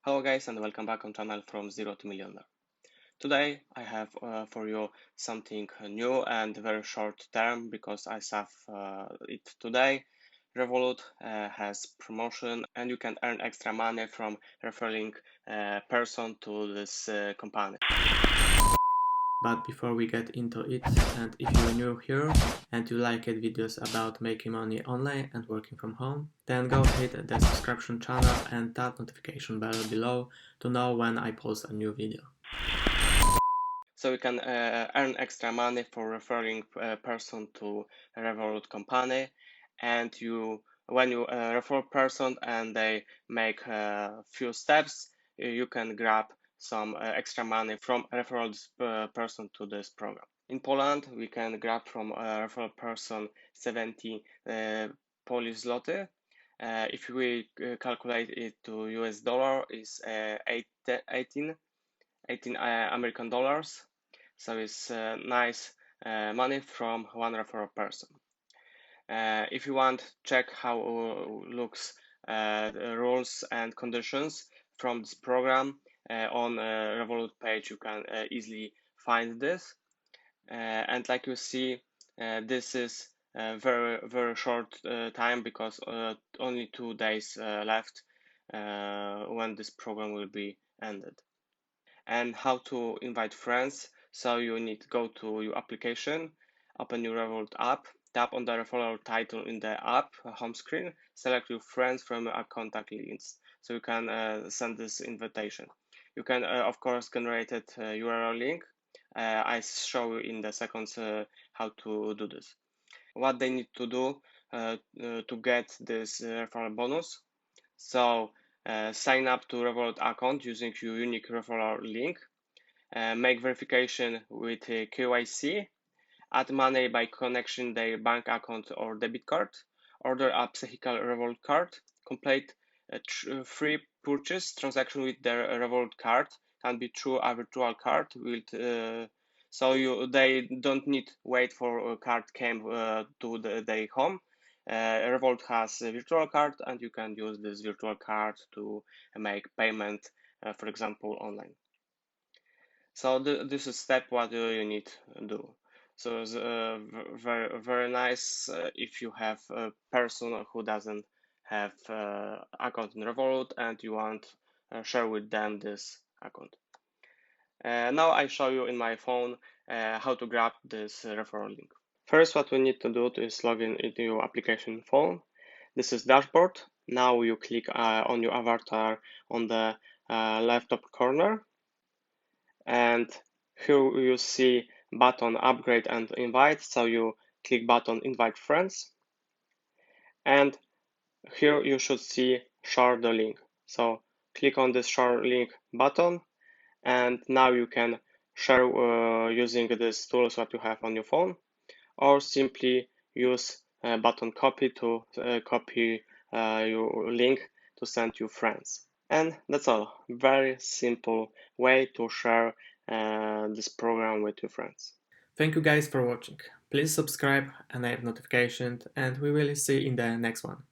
Hello guys and welcome back on channel from Zero to Millionaire. Today I have for you something new and very short term because I saw it today. Revolut has promotion and you can earn extra money from referring a person to this company. But before we get into it, and if you're new here and you like videos about making money online and working from home, then go hit the subscription channel and that notification bell below to know when I post a new video. So you can earn extra money for referring a person to a Revolut company, and when you refer person and they make a few steps, you can grab some extra money from referral person to this program. In Poland, we can grab from a referral person 70 Polish zloty. If we calculate it to US dollar, is 18 American dollars. So it's nice money from one referral person. If you want to check how looks the rules and conditions from this program on Revolut page, you can easily find this. And like you see, this is very short time because only 2 days left when this program will be ended. And how to invite friends. So you need to go to your application, open your Revolut app, tap on the referral title in the app home screen, select your friends from your contact list so you can send this invitation. You can of course generate a URL link. I show you in the seconds how to do this. What they need to do to get this referral bonus. So sign up to Revolut account using your unique referral link. Make verification with KYC, add money by connection their bank account or debit card, order a Psychical Revolut card, complete a free purchase transaction with their Revolut card, can be through a virtual card with so they don't need wait for a card came to their home. Revolut has a virtual card and you can use this virtual card to make payment, for example, online. So this is step what you need to do. So it's very nice if you have a person who doesn't have account in Revolut and you want share with them this account. Now I show you in my phone how to grab this referral link. First, what we need to do is log in into your application phone. This is dashboard. Now you click on your avatar on the left top corner, and here you see button upgrade and invite, so you click button invite friends, and here you should see share the link, so click on this share link button, and now you can share using this tools what you have on your phone, or simply use button copy to copy your link to send to friends. And that's all. Very simple way to share this program with your friends. Thank you guys for watching. Please subscribe, enable notifications, and we will see you in the next one.